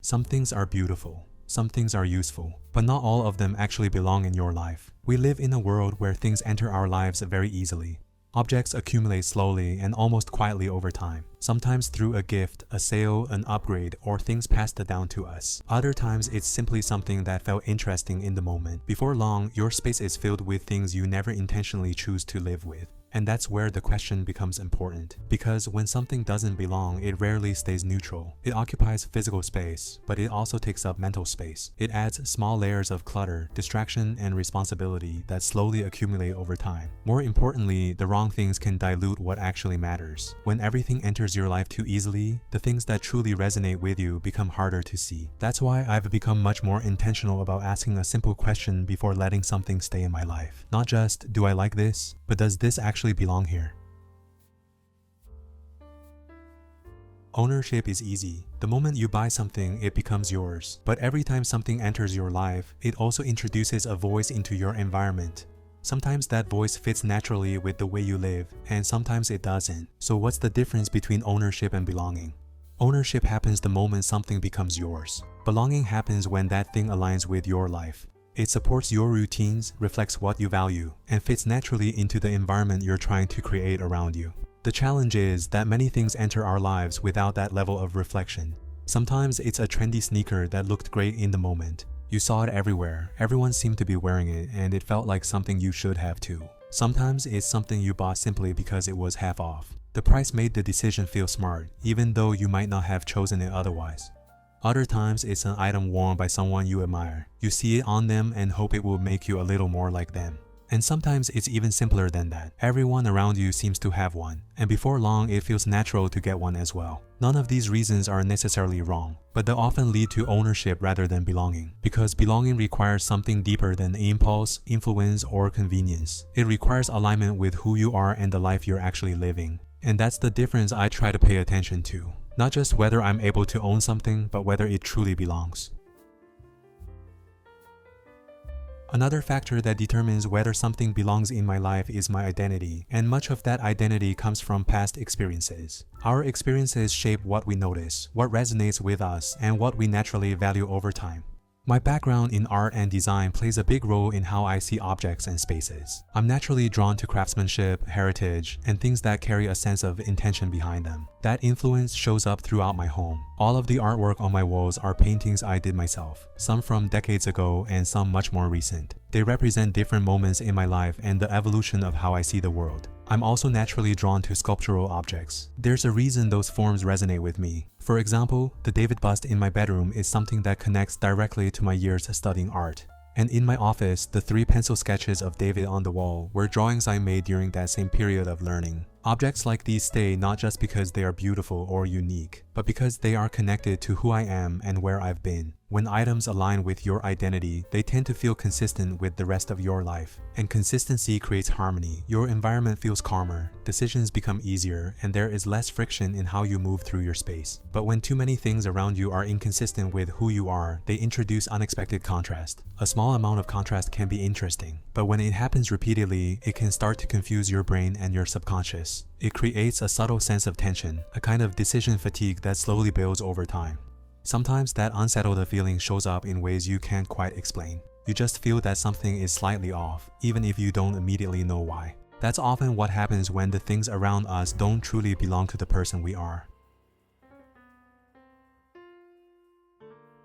Some things are beautiful, some things are useful, but not all of them actually belong in your life. We live in a world where things enter our lives very easily. Objects accumulate slowly and almost quietly over time, sometimes through a gift, a sale, an upgrade, or things passed down to us. Other times it's simply something that felt interesting in the moment. Before long, your space is filled with things you never intentionally choose to live with. And that's where the question becomes important. Because when something doesn't belong, it rarely stays neutral. It occupies physical space, but it also takes up mental space. It adds small layers of clutter, distraction, and responsibility that slowly accumulate over time. More importantly, the wrong things can dilute what actually matters. When everything enters your life too easily, the things that truly resonate with you become harder to see. That's why I've become much more intentional about asking a simple question before letting something stay in my life. Not just, do I like this? But does this actually belong here? Ownership is easy. The moment you buy something, it becomes yours. But every time something enters your life, it also introduces a voice into your environment. Sometimes that voice fits naturally with the way you live, and sometimes it doesn't. So what's the difference between ownership and belonging? Ownership happens the moment something becomes yours. Belonging happens when that thing aligns with your life. It supports your routines, reflects what you value, and fits naturally into the environment you're trying to create around you. The challenge is that many things enter our lives without that level of reflection. Sometimes it's a trendy sneaker that looked great in the moment. You saw it everywhere, everyone seemed to be wearing it, and it felt like something you should have too. Sometimes it's something you bought simply because it was half off. The price made the decision feel smart, even though you might not have chosen it otherwise. Other times it's an item worn by someone you admire. You see it on them and hope it will make you a little more like them. And sometimes it's even simpler than that. Everyone around you seems to have one, and before long it feels natural to get one as well. None of these reasons are necessarily wrong, but they often lead to ownership rather than belonging. Because belonging requires something deeper than impulse, influence, or convenience. It requires alignment with who you are and the life you're actually living. And that's the difference I try to pay attention to. Not just whether I'm able to own something, but whether it truly belongs. Another factor that determines whether something belongs in my life is my identity, and much of that identity comes from past experiences. Our experiences shape what we notice, what resonates with us, and what we naturally value over time. My background in art and design plays a big role in how I see objects and spaces. I'm naturally drawn to craftsmanship, heritage, and things that carry a sense of intention behind them. That influence shows up throughout my home. All of the artwork on my walls are paintings I did myself, some from decades ago and some much more recent. They represent different moments in my life and the evolution of how I see the world. I'm also naturally drawn to sculptural objects. There's a reason those forms resonate with me. For example, the David bust in my bedroom is something that connects directly to my years studying art. And in my office, the 3 pencil sketches of David on the wall were drawings I made during that same period of learning. Objects like these stay not just because they are beautiful or unique, but because they are connected to who I am and where I've been. When items align with your identity, they tend to feel consistent with the rest of your life. And consistency creates harmony. Your environment feels calmer, decisions become easier, and there is less friction in how you move through your space. But when too many things around you are inconsistent with who you are, they introduce unexpected contrast. A small amount of contrast can be interesting, but when it happens repeatedly, it can start to confuse your brain and your subconscious. It creates a subtle sense of tension, a kind of decision fatigue that slowly builds over time. Sometimes that unsettled feeling shows up in ways you can't quite explain. You just feel that something is slightly off, even if you don't immediately know why. That's often what happens when the things around us don't truly belong to the person we are.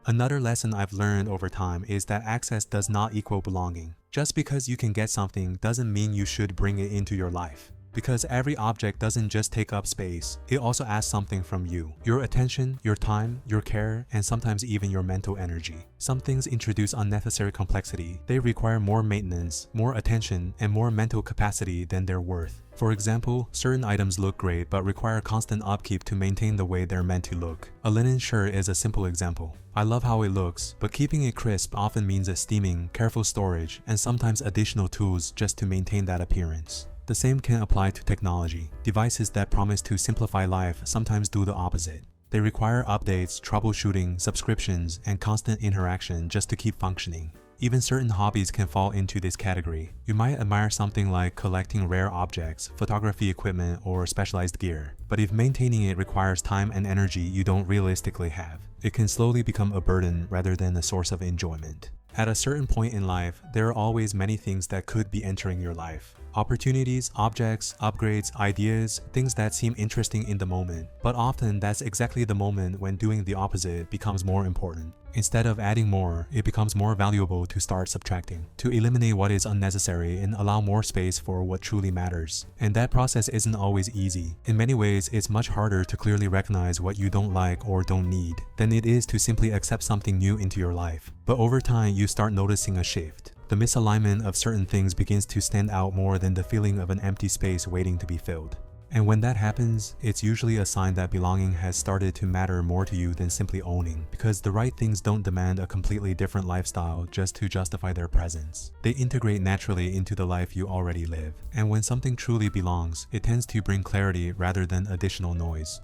Another lesson I've learned over time is that access does not equal belonging. Just because you can get something doesn't mean you should bring it into your life. Because every object doesn't just take up space, it also asks something from you. Your attention, your time, your care, and sometimes even your mental energy. Some things introduce unnecessary complexity. They require more maintenance, more attention, and more mental capacity than they're worth. For example, certain items look great but require constant upkeep to maintain the way they're meant to look. A linen shirt is a simple example. I love how it looks, but keeping it crisp often means steaming, careful storage, and sometimes additional tools just to maintain that appearance. The same can apply to technology. Devices that promise to simplify life sometimes do the opposite. They require updates, troubleshooting, subscriptions, and constant interaction just to keep functioning. Even certain hobbies can fall into this category. You might admire something like collecting rare objects, photography equipment, or specialized gear. But if maintaining it requires time and energy you don't realistically have, it can slowly become a burden rather than a source of enjoyment. At a certain point in life, there are always many things that could be entering your life. Opportunities, objects, upgrades, ideas, things that seem interesting in the moment. But often that's exactly the moment when doing the opposite becomes more important. Instead of adding more, it becomes more valuable to start subtracting, to eliminate what is unnecessary and allow more space for what truly matters. And that process isn't always easy. In many ways, it's much harder to clearly recognize what you don't like or don't need than it is to simply accept something new into your life. But over time, you start noticing a shift. The misalignment of certain things begins to stand out more than the feeling of an empty space waiting to be filled. And when that happens, it's usually a sign that belonging has started to matter more to you than simply owning, because the right things don't demand a completely different lifestyle just to justify their presence. They integrate naturally into the life you already live. And when something truly belongs, it tends to bring clarity rather than additional noise.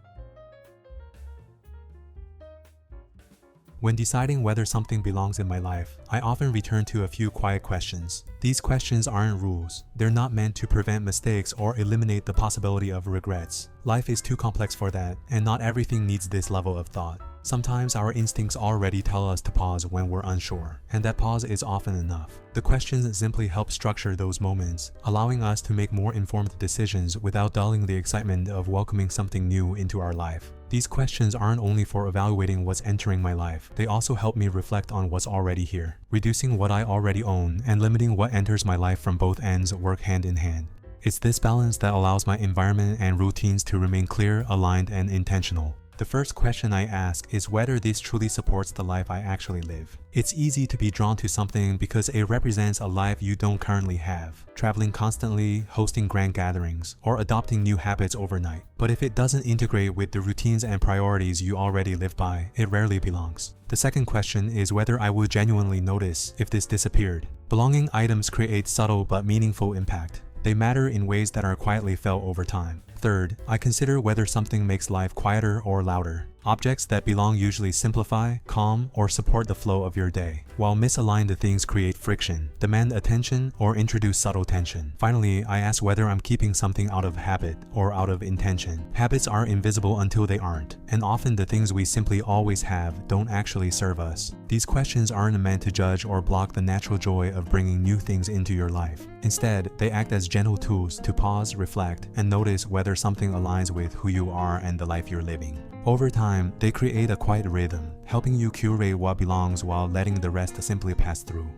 When deciding whether something belongs in my life, I often return to a few quiet questions. These questions aren't rules. They're not meant to prevent mistakes or eliminate the possibility of regrets. Life is too complex for that, and not everything needs this level of thought. Sometimes our instincts already tell us to pause when we're unsure, and that pause is often enough. The questions simply help structure those moments, allowing us to make more informed decisions without dulling the excitement of welcoming something new into our life. These questions aren't only for evaluating what's entering my life, they also help me reflect on what's already here. Reducing what I already own and limiting what enters my life from both ends work hand in hand. It's this balance that allows my environment and routines to remain clear, aligned, and intentional. The first question I ask is whether this truly supports the life I actually live. It's easy to be drawn to something because it represents a life you don't currently have, traveling constantly, hosting grand gatherings, or adopting new habits overnight. But if it doesn't integrate with the routines and priorities you already live by, it rarely belongs. The second question is whether I would genuinely notice if this disappeared. Belonging items create subtle but meaningful impact. They matter in ways that are quietly felt over time. Third, I consider whether something makes life quieter or louder. Objects that belong usually simplify, calm, or support the flow of your day, while misaligned things create friction, demand attention, or introduce subtle tension. Finally, I ask whether I'm keeping something out of habit or out of intention. Habits are invisible until they aren't, and often the things we simply always have don't actually serve us. These questions aren't meant to judge or block the natural joy of bringing new things into your life. Instead, they act as gentle tools to pause, reflect, and notice whether something aligns with who you are and the life you're living. Over time, they create a quiet rhythm, helping you curate what belongs while letting the rest simply pass through.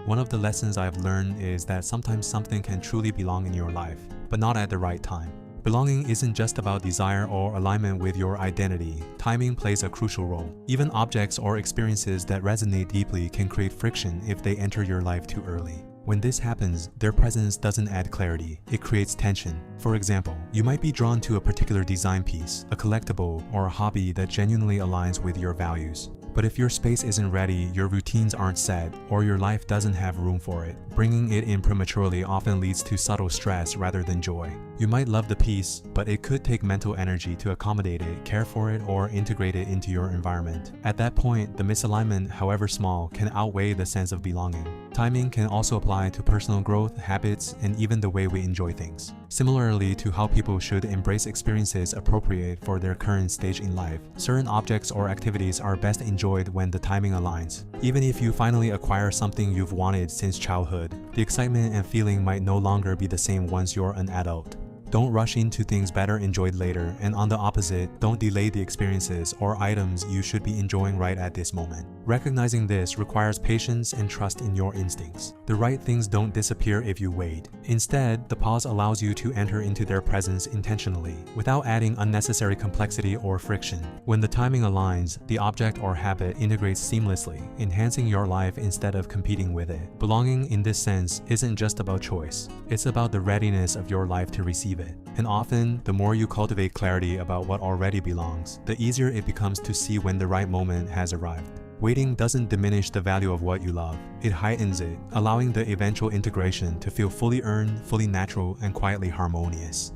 One of the lessons I've learned is that sometimes something can truly belong in your life, but not at the right time. Belonging isn't just about desire or alignment with your identity. Timing plays a crucial role. Even objects or experiences that resonate deeply can create friction if they enter your life too early. When this happens, their presence doesn't add clarity, it creates tension. For example, you might be drawn to a particular design piece, a collectible, or a hobby that genuinely aligns with your values. But if your space isn't ready, your routines aren't set, or your life doesn't have room for it, bringing it in prematurely often leads to subtle stress rather than joy. You might love the piece, but it could take mental energy to accommodate it, care for it, or integrate it into your environment. At that point, the misalignment, however small, can outweigh the sense of belonging. Timing can also apply to personal growth, habits, and even the way we enjoy things. Similarly to how people should embrace experiences appropriate for their current stage in life, certain objects or activities are best enjoyed when the timing aligns. Even if you finally acquire something you've wanted since childhood, the excitement and feeling might no longer be the same once you're an adult. Don't rush into things better enjoyed later, and on the opposite, don't delay the experiences or items you should be enjoying right at this moment. Recognizing this requires patience and trust in your instincts. The right things don't disappear if you wait. Instead, the pause allows you to enter into their presence intentionally, without adding unnecessary complexity or friction. When the timing aligns, the object or habit integrates seamlessly, enhancing your life instead of competing with it. Belonging in this sense isn't just about choice. It's about the readiness of your life to receive it. And often, the more you cultivate clarity about what already belongs, the easier it becomes to see when the right moment has arrived. Waiting doesn't diminish the value of what you love. It heightens it, allowing the eventual integration to feel fully earned, fully natural, and quietly harmonious.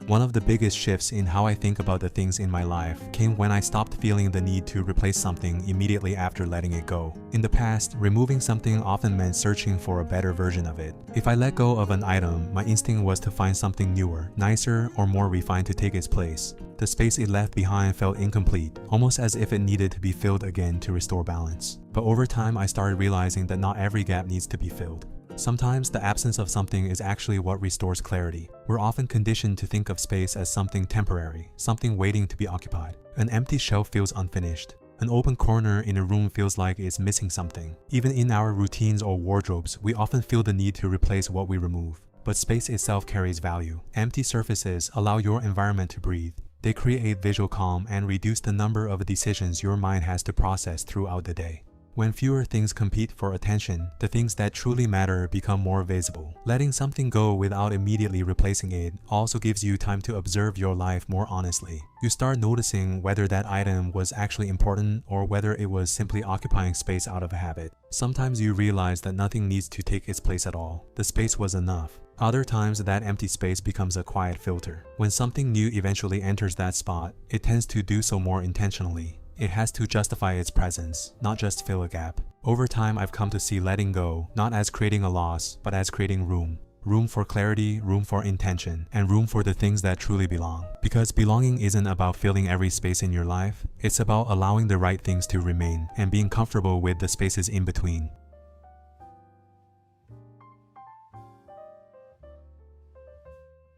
One of the biggest shifts in how I think about the things in my life came when I stopped feeling the need to replace something immediately after letting it go. In the past, removing something often meant searching for a better version of it. If I let go of an item, my instinct was to find something newer, nicer, or more refined to take its place. The space it left behind felt incomplete, almost as if it needed to be filled again to restore balance. But over time, I started realizing that not every gap needs to be filled. Sometimes the absence of something is actually what restores clarity. We're often conditioned to think of space as something temporary, something waiting to be occupied. An empty shelf feels unfinished. An open corner in a room feels like it's missing something. Even in our routines or wardrobes, we often feel the need to replace what we remove. But space itself carries value. Empty surfaces allow your environment to breathe. They create visual calm and reduce the number of decisions your mind has to process throughout the day. When fewer things compete for attention, the things that truly matter become more visible. Letting something go without immediately replacing it also gives you time to observe your life more honestly. You start noticing whether that item was actually important or whether it was simply occupying space out of habit. Sometimes you realize that nothing needs to take its place at all. The space was enough. Other times, that empty space becomes a quiet filter. When something new eventually enters that spot, it tends to do so more intentionally. It has to justify its presence, not just fill a gap. Over time, I've come to see letting go not as creating a loss, but as creating room. Room for clarity, room for intention, and room for the things that truly belong. Because belonging isn't about filling every space in your life, it's about allowing the right things to remain and being comfortable with the spaces in between.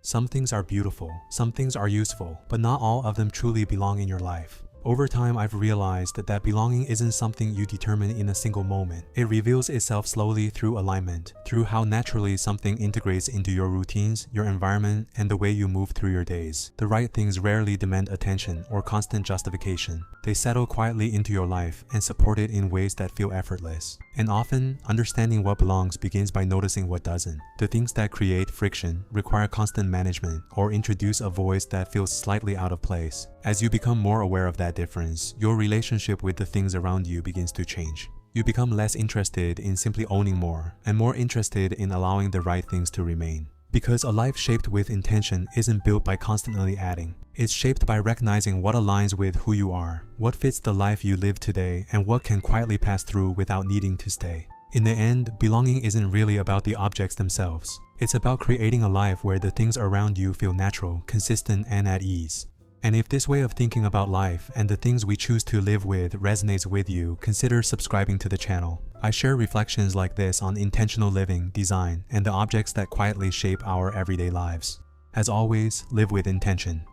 Some things are beautiful, some things are useful, but not all of them truly belong in your life. Over time, I've realized that belonging isn't something you determine in a single moment. It reveals itself slowly through alignment, through how naturally something integrates into your routines, your environment, and the way you move through your days. The right things rarely demand attention or constant justification. They settle quietly into your life and support it in ways that feel effortless. And often, understanding what belongs begins by noticing what doesn't. The things that create friction, require constant management, or introduce a voice that feels slightly out of place. As you become more aware of that difference, your relationship with the things around you begins to change. You become less interested in simply owning more, and more interested in allowing the right things to remain. Because a life shaped with intention isn't built by constantly adding. It's shaped by recognizing what aligns with who you are, what fits the life you live today, and what can quietly pass through without needing to stay. In the end, belonging isn't really about the objects themselves. It's about creating a life where the things around you feel natural, consistent, and at ease. And if this way of thinking about life and the things we choose to live with resonates with you, consider subscribing to the channel. I share reflections like this on intentional living, design, and the objects that quietly shape our everyday lives. As always, live with intention.